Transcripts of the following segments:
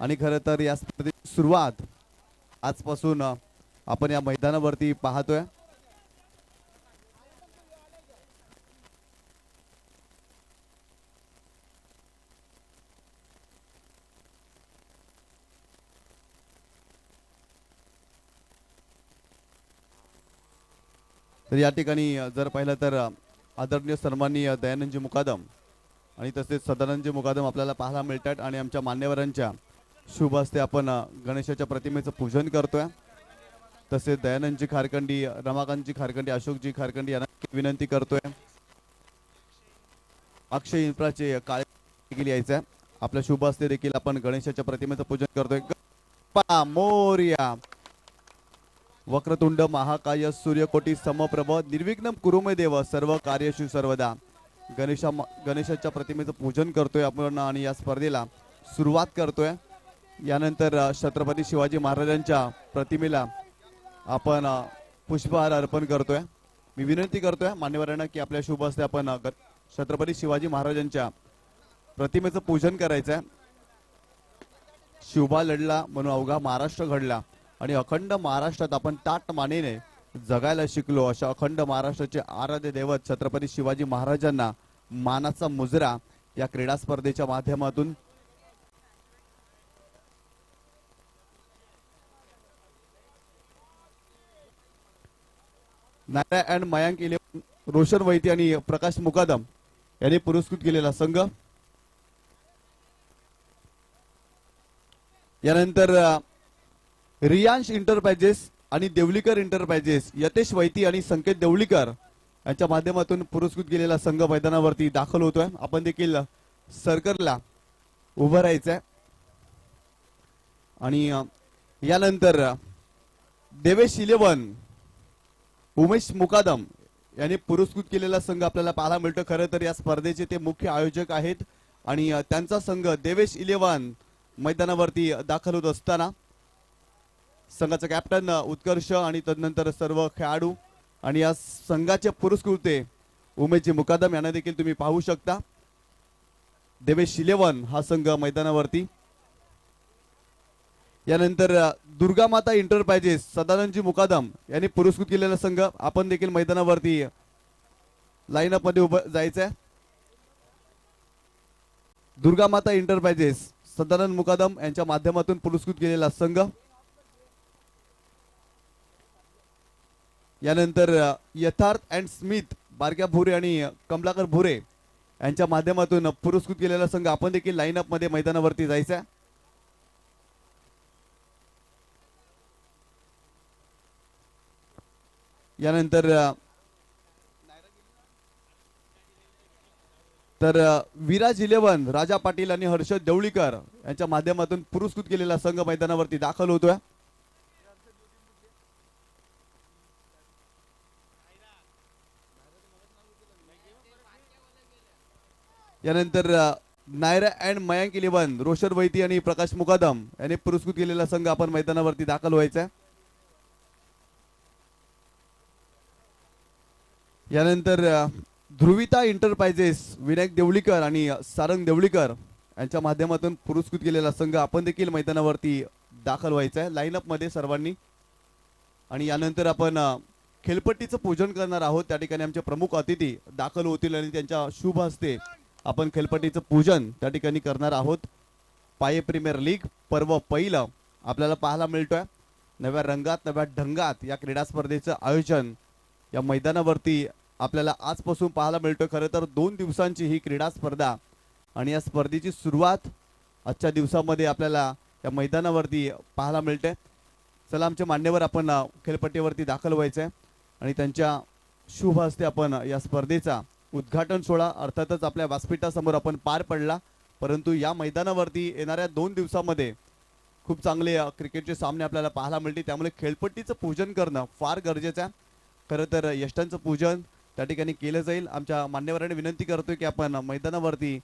आणि खरं तर या स्पर्धेची सुरुवात आजपासून आपण या मैदानावरती पाहतोय। तर या ठिकाणी जर पाहिलं तर आदरणीय सन्माननीय दयानंदजी मुकादम आणि तसेच सदानंदजी मुकादम आपल्याला पाहायला मिळतात आणि आमच्या मान्यवरांच्या शुभ हस्ते आपण गणेशाच्या प्रतिमेचं पूजन करतोय। तसेच दयानंदजी खारखंडी, रमाकांतजी खारखंडी, अशोकजी खारखंडी यांना विनंती करतोय अक्षय इन्फ्राचे काळे देखील यायचं आहे। आपल्या शुभ हस्ते देखील आपण गणेशाच्या प्रतिमेचं पूजन करतोय। गप्पा मोरया, वक्रतुंड महाकाय सूर्यकोटी समप्रभ निर्विघ्नं कुरु मे देव सर्व कार्येषु सर्वदा। गणेशाच्या प्रतिमेचं पूजन करतोय आपण आणि या स्पर्धेला सुरुवात करतोय। यानंतर छत्रपती शिवाजी महाराजांच्या प्रतिमेला आपण पुष्पहार अर्पण करतोय। मी विनंती करतोय मान्यवरांना की आपल्या शुभ हस्ते आपण छत्रपती शिवाजी महाराजांच्या प्रतिमेचं पूजन करायचं आहे। शिवबा लढला म्हणून अवघा महाराष्ट्र घडला आणि अखंड महाराष्ट्रात आपण ताट मानेने जगायला शिकलो अशा अखंड महाराष्ट्राचे आराध्य दैवत छत्रपती शिवाजी महाराजांना मानाचा मुजरा या क्रीडा स्पर्धेच्या माध्यमातून नारायण मयांक इलेव्हन, रोशन वैती आणि प्रकाश मुकादम यांनी पुरस्कृत केलेला संघ। यानंतर रियांश इंटरप्राइजेस आणि देवलीकर इंटरप्राइजेस, यतेश वैती आणि संकेत देवलीकर यांच्या माध्यमातून पुरस्कृत केलेला संघ मैदानावरती दाखल होतोय। आपण देखील सर्कलला उभं राहायचंय आणि यानंतर देवेश इलेव्हन, उमेश मुकादम यांनी पुरस्कृत केलेला संघ आपल्याला पाहायला मिळतो। खरं तर या स्पर्धेचे ते मुख्य आयोजक आहेत आणि त्यांचा संघ देवेश इलेव्हन मैदानावरती दाखल होत असताना संघाचा कॅप्टन उत्कर्ष आणि तदनंतर सर्व खेळाडू आणि या संघाचे पुरस्कृते उमेशजी मुकादम यांना देखील तुम्ही पाहू शकता। देवेश इलेव्हन हा संघ मैदानावरती। यानंतर दुर्गा माता इंटरप्राइजेस, सदानंदजी मुकादम यांनी पुरस्कृत केलेला संघ आपण देखील मैदानावरती लाईनअप मध्ये उभं जायचंय। दुर्गा माता इंटरप्राइजेस, सदानंद मुकादम यांच्या माध्यमातून पुरस्कृत केलेला संघ। यानंतर यथार्थ अँड स्मिथ, बारक्या भुरे आणि कमलाकर भुरे यांच्या माध्यमातून पुरस्कृत केलेला संघ आपण देखील लाईनअप मध्ये मैदानावरती जायचंय। यानंतर विराज इलेव्हन, राजा पाटील आणि हर्षद देवळीकर यांच्या माध्यमातून पुरस्कृत केलेला संघ मैदानावरती दाखल होतोय। यानंतर नायरा अँड मयांक इलेव्हन, रोशन वैती आणि प्रकाश मुकादम यांनी पुरस्कृत केलेला संघ आपण मैदानावरती दाखल व्हायचा। यानंतर ध्रुविता इंटरप्राइजेस, विनायक देवळीकर आणि सारंग देवळीकर यांच्या माध्यमातून पुरस्कृत केलेला संघ आपण देखील मैदानावरती दाखल व्हायचा आहे लाईनअप मध्ये सर्वांनी। आणि यानंतर आपण खेळपट्टीचं पूजन करणार आहोत। त्या ठिकाणी आमचे प्रमुख अतिथी दाखल होतील आणि त्यांच्या शुभ हस्ते आपण खेळपट्टीचं पूजन त्या ठिकाणी करणार आहोत। पाये प्रीमियर लीग पर्व पहिलं आपल्याला पाहायला मिळतोय। नव्या रंगात नव्या ढंगात या क्रीडा स्पर्धेचं आयोजन या मैदानावरती आपल्याला आजपासून पाहायला मिळतोय। खरं तर 2 दिवसांची ही क्रीडा स्पर्धा आणि या स्पर्धेची सुरुवात आजच्या दिवसामध्ये आपल्याला या मैदानावरती पाहायला मिळते। चला आमचे मान्यवर आपण खेळपट्टीवरती दाखल व्हायचंय आणि त्यांच्या शुभ हस्ते आपण या स्पर्धेचा उद्घाटन सोहळा अर्थातच आपल्या व्यासपीठासमोर आपण पार पडला, परंतु या मैदानावरती येणाऱ्या 2 दिवसामध्ये खूप चांगले क्रिकेटचे सामने आपल्याला पाहायला मिळतील, त्यामुळे खेळपट्टीचं पूजन करणं फार गरजेचं आहे। खरं तर यष्टांचं पूजन त्या ठिकाणी केलं जाईल। आमच्या मान्यवरांनी विनंती करतोय की आपण मैदानावरती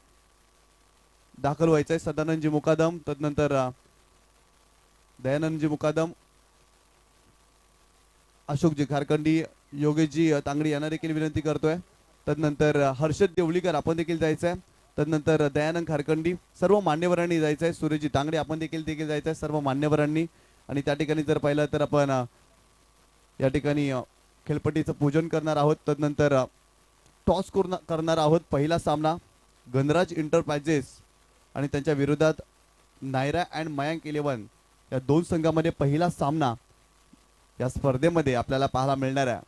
दाखल व्हायचंय। सदानंदजी मुकादम, तदनंतर दयानंदजी मुकादम, अशोकजी खारखंडी, योगेशजी तांगडी यांना देखील विनंती करतोय। तदनंतर हर्षद देवळीकर आपण देखील जायचंय। तदनंतर दयानंद खारखंडी, सर्व मान्यवरांनी जायचं आहे. सूर्यजी तांगडे आपण देखील जायचं आहे सर्व मान्यवरांनी. आणि त्या ठिकाणी जर पाहिलं तर आपण या ठिकाणी खेळपट्टीचं पूजन करणार आहोत. तदनंतर टॉस करणार आहोत. पहिला सामना गणराज इंटरप्राइजेस आणि त्यांच्या विरोधात नायरा अँड मयांक 11 या दोन संघामध्ये पहिला सामना या स्पर्धेमध्ये आपल्याला पाहायला मिळणार आहे.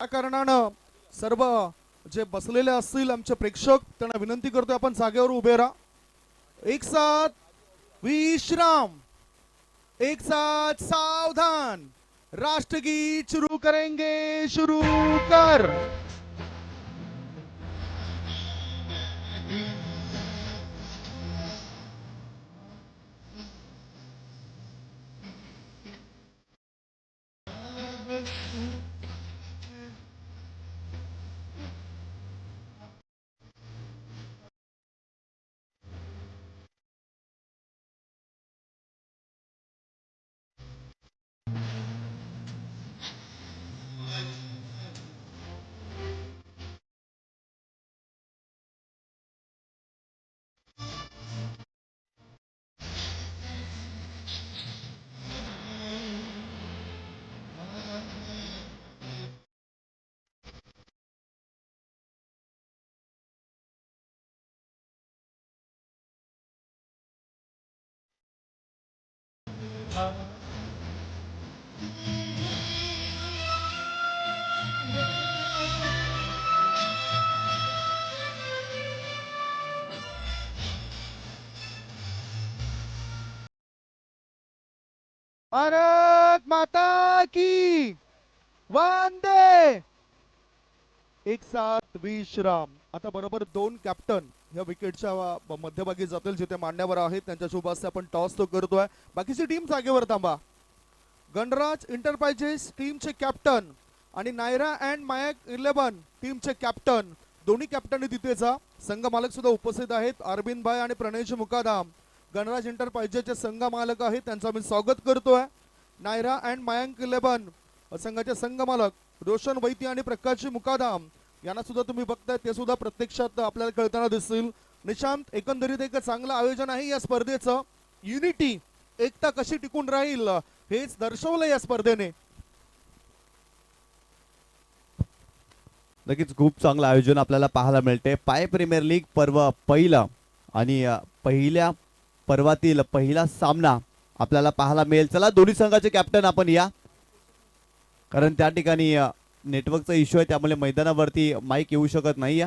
त्या कारणानं सर्व जे बसलेले असतील आमचे प्रेक्षक त्यांना विनंती करतोय आपण जागेवर उभे राहा। एक साथ विश्राम, एक साथ सावधान, राष्ट्रगीत शुरू करेंगे, शुरू कर। भारत माता की वंदे। एक साथ विश्राम। आता बरोबर दोन कॅप्टन या विकेटच्या मध्यभागी जातील जिथे मांड्यावर आहेत त्यांच्या शुभ हस्ते आपण टॉस तो करतोय। बाकीची टीम जागेवर थांबा। गणराज इंटरप्राइजेस टीमचे कॅप्टन आणि नायरा अँड मयांक 11 टीमचे कॅप्टन दोन्ही कॅप्टन तिथे जा। संघ मालक सुद्धा उपस्थित आहेत अरविंद भाई आणि प्रणयजी मुकादाम। गणराज इंटरप्राइजेसचे संघ मालक आहेत त्यांचं मी स्वागत करतोय। नायरा अँड मयांक 11 संघाचे संघ मालक रोशन वैती आणि प्रकाशजी मुकादाम यांना सुद्धा तुम्ही बघताय ते सुद्धा प्रत्यक्षात आपल्याला कळताना दिसतील। निशांत, एकंदरीत एक चांगलं आयोजन आहे या स्पर्धेचं। युनिटी, एकता कशी टिकून राहील हेच दर्शवलं या स्पर्धेने। नक्कीच खूप चांगलं आयोजन आपल्याला पाहायला मिळते। पाय प्रीमियर लीग पर्व पहिलं आणि पहिल्या पर्वातील पहिला सामना आपल्याला पाहायला मिळेल। चला दोन्ही संघाचे कॅप्टन आपण या, कारण त्या ठिकाणी नेटवर्कचा इश्यू आहे त्यामुळे मैदानावरती माईक येऊ शकत नाही।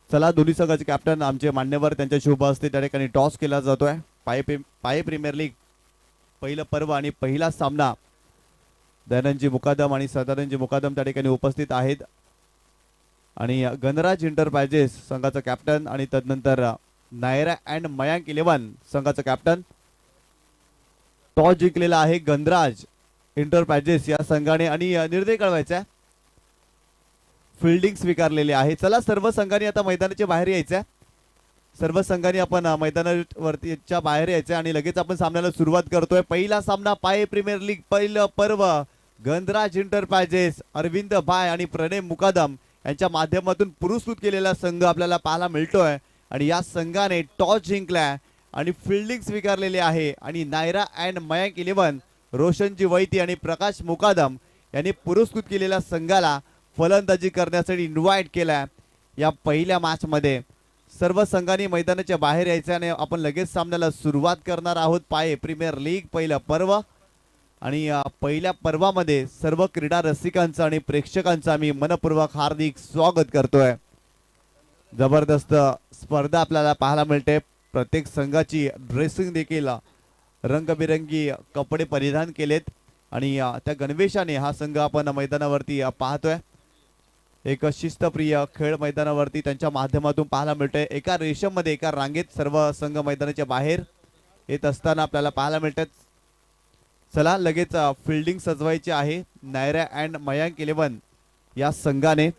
चला दोन्ही संघाचे कॅप्टन आमचे मान्यवर त्यांच्या शुभ हस्ते त्या ठिकाणी टॉस केला जातोय। पाय प्रीमियर लीग पहिलं पर्व आणि पहिला सामना दयानंदजी मुकादम आणि सदानंदजी मुकादम त्या ठिकाणी उपस्थित आहेत आणि गणराज इंटरप्राइजेस संघाचा कॅप्टन आणि तदनंतर नायरा अँड मयांक 11 संघाचा कॅप्टन। टॉस जिंकलेला आहे गणराज इंटरप्राइजेस या संघाने आणि निर्णय कळवायचा आहे। फिल्डिंग स्वीकारलेली आहे। चला सर्व संघांनी आता मैदानाच्या बाहेर यायचं आहे। सर्व संघांनी आपण मैदानावरतीच्या बाहेर यायचं आणि लगेच आपण सामन्याला सुरुवात करतोय। पहिला सामना पाय प्रीमियर लीग पहिलं पर्व गणराज इंटरप्राइजेस अरविंद भाई आणि प्रणय मुकादम यांच्या माध्यमातून पुरस्कृत केलेला संघ आपल्याला पाहायला मिळतोय आणि या संघाने टॉस जिंकलाय आणि फिल्डिंग स्वीकारलेली आहे आणि नायरा अँड मयांक 11 रोशनजी वैती आणि प्रकाश मुकादम यांनी पुरस्कृत केलेल्या संघाला फलंदाजी करण्यासाठी इन्व्हाइट केलाय। या पहिल्या मॅच मध्ये सर्व संघांनी मैदानाच्या बाहेर यायचं आणि आपण लगेच सामन्याला सुरुवात करणार आहोत। पाय प्रीमियर लीग पहिलं पर्व आणि पहिल्या पर्वामध्ये सर्व क्रीडा रसिकांचं आणि प्रेक्षकांचं आम्ही मनपूर्वक हार्दिक स्वागत करतोय। जबरदस्त स्पर्धा आपल्याला पाहायला मिळते। प्रत्येक संघाची ड्रेसिंग देखील रंगबिरंगी कपडे परिधान केलेत आणि त्या गणवेशाने हा संघ आपण मैदानावरती पाहतोय। एक शिस्तप्रिय खेळ मैदानावरती त्यांच्या माध्यमातून पाहायला मिळतोय। एका रेषेमध्ये एका रांगेत सर्व संघ मैदानाच्या बाहेर येत असताना आपल्याला पाहायला मिळतात। चला लगेच फिल्डिंग सजवायची आहे। नायरा अँड मयांक 11 या संघाने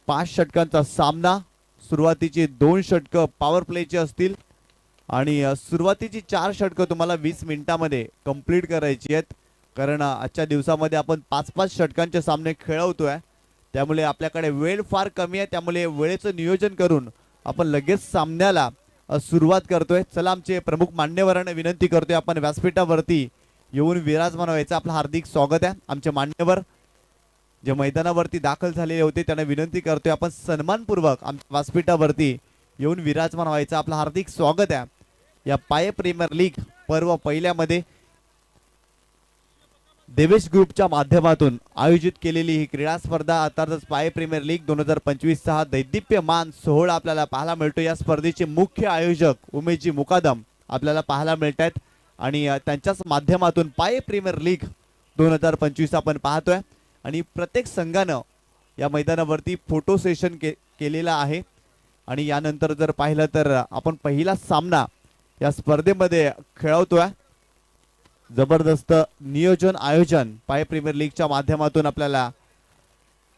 5 षटकांचा सामना, सुरुवातीची 2 षटकं पॉवर प्लेची असतील आणि सुरुवातीची 4 षटकं तुम्हाला 20 मिनिटांमध्ये कंप्लीट करायची आहेत, कारण आजच्या दिवसामध्ये आपण 5-5 षटकांचे सामने खेळवतोय त्यामुळे आपल्याकडे वेळ फार कमी आहे। त्यामुळे वेळेचं नियोजन करून आपण लगेच सामन्याला सुरुवात करतोय। चला आमचे प्रमुख मान्यवरांना विनंती करतोय आपण व्यासपीठावरती येऊन विराजमान व्हायचं। आपलं हार्दिक स्वागत आहे। आमचे मान्यवर जे मैदानावरती दाखल झालेले होते त्यांना विनंती करतोय आपण सन्मानपूर्वक आमच्या व्यासपीठावरती येऊन विराजमान व्हायचं। आपलं हार्दिक स्वागत आहे या पाय प्रीमियर लीग पर्व पहिल्यामध्ये। देवेश ग्रुपच्या माध्यमातून आयोजित केलेली ही क्रीडा स्पर्धा अर्थातच पाय प्रीमियर लीग 2025 हा दैदिप्यमान सोहळा आपल्याला पाहायला मिळतो. या स्पर्धेचे मुख्य आयोजक उमेशजी मुकादम आपल्याला पाहायला मिळत आहेत आणि त्यांच्याच माध्यमातून पाय प्रीमियर लीग 2025 आपण पाहतोय आणि प्रत्येक संघानं या मैदानावरती फोटो सेशन केलेला आहे. आणि यानंतर जर पाहिलं तर आपण पहिला सामना या स्पर्धेमध्ये खेळवतोय. जबरदस्त नियोजन आयोजन पाय प्रीमियर लीगच्या माध्यमातून आपल्याला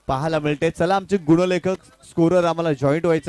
पाहायला मिळते. चला आमचे गुणलेखक स्कोरर आम्हाला जॉईंट व्हायचं